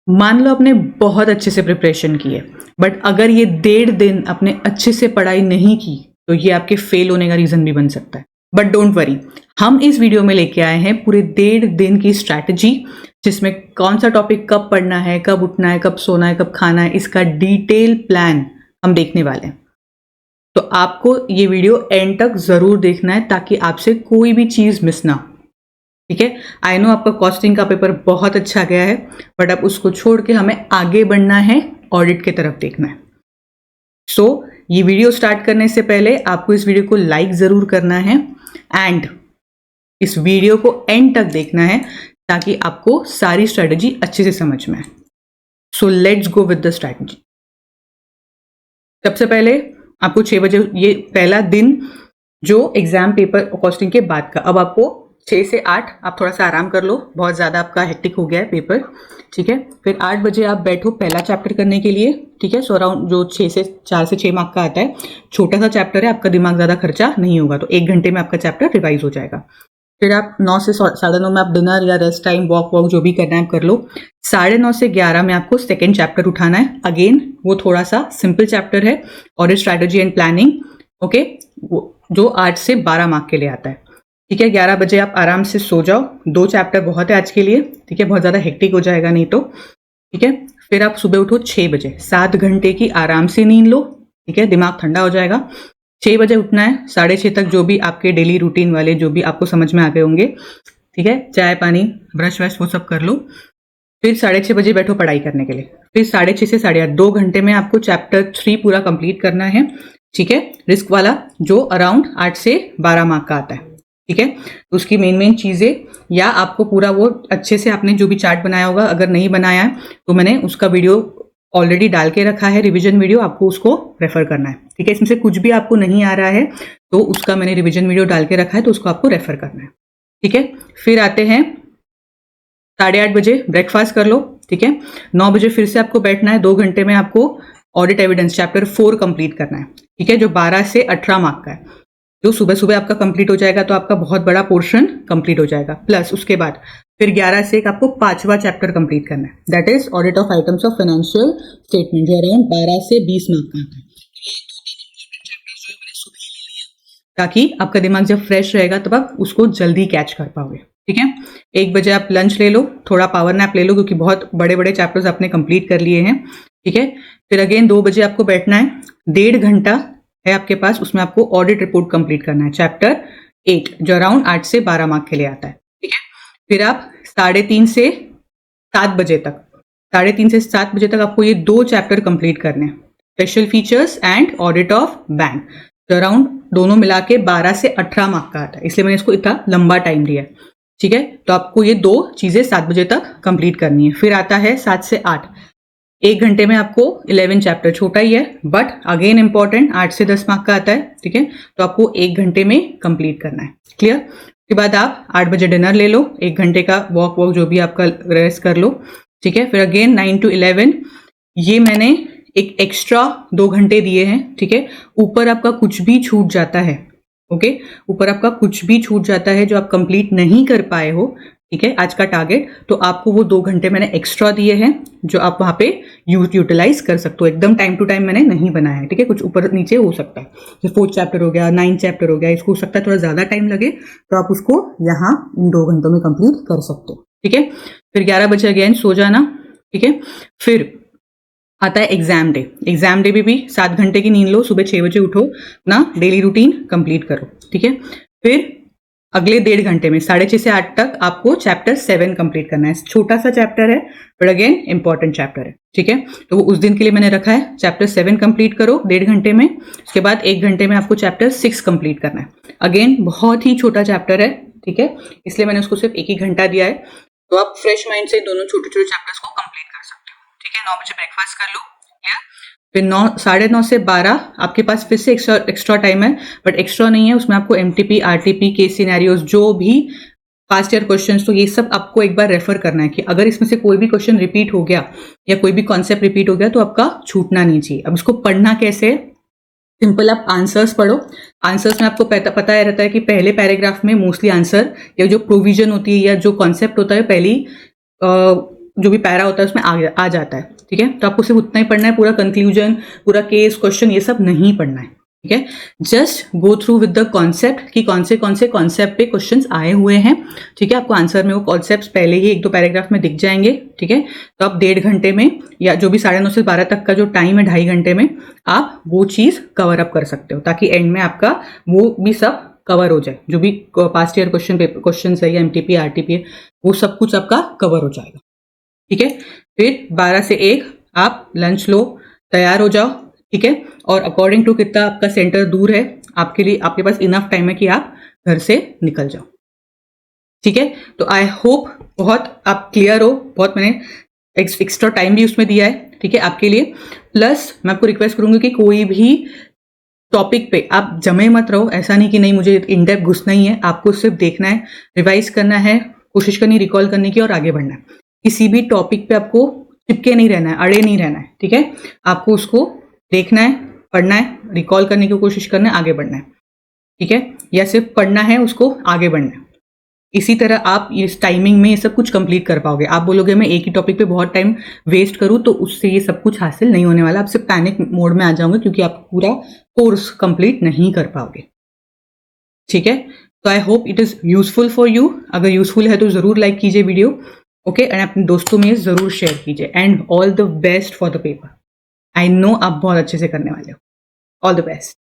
मान लो आपने बहुत अच्छे से प्रिपरेशन की है, बट अगर ये 1.5 दिन आपने अच्छे से पढ़ाई नहीं की तो ये आपके फेल होने का रीजन भी बन सकता है। बट डोंट वरी, हम इस वीडियो में लेके आए हैं पूरे 1.5 दिन की स्ट्रैटेजी, जिसमें कौन सा टॉपिक कब पढ़ना है, कब उठना है, कब सोना है, कब खाना है, इसका डिटेल प्लान हम देखने वाले हैं। तो आपको ये वीडियो एंड तक जरूर देखना है ताकि आपसे कोई भी चीज मिस ना हो। ठीक है, आई नो आपका कॉस्टिंग का पेपर बहुत अच्छा गया है, बट अब उसको छोड़ के हमें आगे बढ़ना है, ऑडिट की तरफ देखना है। सो ये वीडियो स्टार्ट करने से पहले आपको इस वीडियो को लाइक जरूर करना है एंड इस वीडियो को एंड तक देखना है ताकि आपको सारी स्ट्रेटजी अच्छे से समझ में आए। So let's go with the strategy. सबसे पहले आपको 6 बजे, ये पहला दिन जो एग्जाम पेपर कॉस्टिंग के बाद का, अब आपको 6 से 8 आप थोड़ा सा आराम कर लो, बहुत ज़्यादा आपका हेक्टिक हो गया है पेपर। ठीक है, फिर 8 बजे आप बैठो पहला चैप्टर करने के लिए। ठीक है, सो अराउंड जो 4 से 6 मार्क का आता है, छोटा सा चैप्टर है, आपका दिमाग ज़्यादा खर्चा नहीं होगा, तो 1 घंटे में आपका चैप्टर रिवाइज हो जाएगा। फिर आप 9 से 9:30 में आप डिनर या रेस्ट टाइम, वॉक जो भी करना है आप कर लो। 9:30 से 11 में आपको सेकेंड चैप्टर उठाना है। अगेन वो थोड़ा सा सिंपल चैप्टर है और स्ट्रैटेजी एंड प्लानिंग, ओके, जो 8 से 12 मार्क के लिए आता है। ठीक है, 11 बजे आप आराम से सो जाओ, 2 चैप्टर बहुत है आज के लिए। ठीक है, बहुत ज़्यादा हेक्टिक हो जाएगा नहीं तो। ठीक है, फिर आप सुबह उठो 6 बजे, 7 घंटे की आराम से नींद लो। ठीक है, दिमाग ठंडा हो जाएगा। 6 बजे उठना है, 6:30 तक जो भी आपके डेली रूटीन वाले जो भी आपको समझ में आ गए होंगे, ठीक है, चाय पानी ब्रश वश वो सब कर लो। फिर 6:30 बजे बैठो पढ़ाई करने के लिए। फिर 6:30 से 8:30, 2 घंटे में आपको चैप्टर 3 पूरा कंप्लीट करना है। ठीक है, रिस्क वाला जो अराउंड 8 से 12 मार्क का आता है। ठीक है, तो उसकी मेन चीजें, या आपको पूरा वो अच्छे से आपने जो भी चार्ट बनाया होगा, अगर नहीं बनाया है तो मैंने उसका वीडियो ऑलरेडी डाल के रखा है, रिवीजन वीडियो, आपको उसको रेफर करना है। ठीक है, इसमें से कुछ भी आपको नहीं आ रहा है तो उसका मैंने रिवीजन वीडियो डाल के रखा है, तो उसको आपको रेफर करना है। ठीक है, फिर आते हैं 8:30 बजे, ब्रेकफास्ट कर लो। ठीक है, 9 बजे फिर से आपको बैठना है, 2 घंटे में आपको ऑडिट एविडेंस चैप्टर 4 कंप्लीट करना है। ठीक है, जो 12 से 18 मार्क का है, जो सुबह सुबह आपका कंप्लीट हो जाएगा तो आपका बहुत बड़ा पोर्शन कंप्लीट हो जाएगा। प्लस उसके बाद फिर 11 से एक आपको 5वां चैप्टर कंप्लीट करना है, that is audit of items of financial statement, जो अराउंड 12 से 20 मार्क का आता है। ताकि आपका दिमाग जब फ्रेश रहेगा तब आप उसको जल्दी कैच कर पाओगे। ठीक है, 1 बजे आप लंच ले लो, थोड़ा पावर नैप ले लो, क्योंकि बहुत बड़े बड़े चैप्टर्स आपने कंप्लीट कर लिए हैं। ठीक है, फिर अगेन 2 बजे आपको बैठना है, 1.5 घंटा है आपके पास, उसमें आपको ऑडिट रिपोर्ट कंप्लीट करना है, चैप्टर 8, जो अराउंड 8 से 12 मार्क के लिए आता है। ठीक है, फिर आप 3:30 से 7 बजे तक, 3:30 से 7 बजे तक आपको ये 2 चैप्टर कंप्लीट करने हैं, special features and audit of bank, जो अराउंड दोनों मिला के 12 से 18 मार्क का आता है, इसलिए मैंने इसको इतना लंबा टाइम दिया है। ठीक है, तो आपको ये 2 चीजें 7 बजे तक कंप्लीट करनी है। फिर आता है 7 से 8, 1 घंटे में आपको 11 चैप्टर, छोटा ही है बट अगेन इंपॉर्टेंट, 8 से 10 मार्क का आता है। ठीक है, तो आपको 1 घंटे में कंप्लीट करना है। क्लियर? उसके बाद आप 8 बजे डिनर ले लो, 1 घंटे का वॉक जो भी आपका रेस्ट कर लो। ठीक है, फिर अगेन 9 to 11, ये मैंने एक एक्स्ट्रा 2 घंटे दिए हैं। ठीक है, ऊपर आपका कुछ भी छूट जाता है, ओके, ऊपर आपका कुछ भी छूट जाता है जो आप कंप्लीट नहीं कर पाए हो, ठीक है, आज का टारगेट, तो आपको वो 2 घंटे मैंने एक्स्ट्रा दिए हैं जो आप वहां पे यूटिलाइज कर सकते हो। एकदम टाइम टू टाइम मैंने नहीं बनाया है। ठीक है, कुछ ऊपर नीचे हो सकता है, जैसे 4th चैप्टर हो गया, 9th चैप्टर हो गया, इसको हो सकता है थोड़ा ज्यादा टाइम लगे, तो आप उसको यहाँ इन 2 घंटों में कंप्लीट कर सकते हो। ठीक है, फिर 11 बजे अगेन सो जाना। ठीक है, फिर आता है एग्जाम डे। एग्जाम डे में भी 7 घंटे की नींद लो, सुबह 6 बजे उठो, अपना डेली रूटीन कंप्लीट करो। ठीक है, फिर अगले 1.5 घंटे में 6:30 से 8 तक आपको चैप्टर 7 कंप्लीट करना है। छोटा सा चैप्टर है बट अगेन इंपॉर्टेंट चैप्टर है। ठीक है, तो वो उस दिन के लिए मैंने रखा है, चैप्टर 7 कंप्लीट करो 1.5 घंटे में। उसके बाद 1 घंटे में आपको चैप्टर 6 कंप्लीट करना है। अगेन बहुत ही छोटा चैप्टर है, ठीक है, इसलिए मैंने उसको सिर्फ 1 ही घंटा दिया है, तो आप फ्रेश माइंड से दोनों छोटे छोटे चैप्टर्स को कंप्लीट कर सकते हो। ठीक है, 9 बजे ब्रेकफास्ट कर लो। फिर 9 से 12 आपके पास फिर से एक्स्ट्रा टाइम है, बट एक्स्ट्रा नहीं है, उसमें आपको एमटीपी, आरटीपी, केस सिनेरियोज, जो भी पास्ट ईयर क्वेश्चंस, तो ये सब आपको एक बार रेफर करना है कि अगर इसमें से कोई भी क्वेश्चन रिपीट हो गया या कोई भी कॉन्सेप्ट रिपीट हो गया तो आपका छूटना नहीं चाहिए। अब इसको पढ़ना कैसे है? सिंपल, आप आंसर्स पढ़ो। आंसर्स में आपको पता रहता है कि पहले पैराग्राफ में मोस्टली आंसर या जो प्रोविजन होती है या जो कॉन्सेप्ट होता है पहली जो भी पैरा होता है उसमें आ जाता है, ठीक है। तो आपको सिर्फ उतना ही पढ़ना है, पूरा कंक्लूजन, पूरा केस, क्वेश्चन ये सब नहीं पढ़ना है, ठीक है। Just go through with the concept कि कौन से कॉन्सेप्ट पे क्वेश्चंस आए हुए हैं, ठीक है। आपको आंसर में वो कॉन्सेप्ट्स पहले ही 1-2 पैराग्राफ में दिख जाएंगे, ठीक है। तो आप 1.5 घंटे में या जो भी 9:30 से 12 तक का जो टाइम है, 2.5 घंटे में आप वो चीज़ कवर अप कर सकते हो, ताकि एंड में आपका वो भी सब कवर हो जाए, जो भी पास्ट ईयर क्वेश्चन है या MTP RTP है, वो सब कुछ आपका कवर हो जाएगा, ठीक है। फिर 12 से 1 आप लंच लो, तैयार हो जाओ, ठीक है। और अकॉर्डिंग टू कितना आपका सेंटर दूर है, आपके लिए आपके पास इनफ टाइम है कि आप घर से निकल जाओ, ठीक है। तो आई होप बहुत आप क्लियर हो, बहुत मैंने एक्स्ट्रा टाइम भी उसमें दिया है, ठीक है, आपके लिए। प्लस मैं आपको रिक्वेस्ट करूंगी कि कोई भी टॉपिक पे आप जमे मत रहो, ऐसा नहीं कि नहीं मुझे इन डेप्थ घुसना ही है, आपको सिर्फ देखना है, रिवाइज करना है, कोशिश करनी रिकॉल करने की और आगे बढ़ना है। किसी भी टॉपिक पे आपको चिपके नहीं रहना है, अड़े नहीं रहना है, ठीक है। आपको उसको देखना है, पढ़ना है, रिकॉल करने की कोशिश करना है, आगे बढ़ना है, ठीक है। या सिर्फ पढ़ना है, उसको आगे बढ़ना है। इसी तरह आप इस टाइमिंग में ये सब कुछ कंप्लीट कर पाओगे। आप बोलोगे मैं एक ही टॉपिक पे बहुत टाइम वेस्ट करूं, तो उससे ये सब कुछ हासिल नहीं होने वाला। आप सिर्फ पैनिक मोड में आ जाओगे, क्योंकि आप पूरा कोर्स कंप्लीट नहीं कर पाओगे, ठीक है। तो I hope it is useful for you. अगर यूजफुल है तो जरूर लाइक कीजिए वीडियो, ओके, एंड अपने दोस्तों में जरूर शेयर कीजिए। And all the best for the paper. I know आप बहुत अच्छे से करने वाले हो। All the best.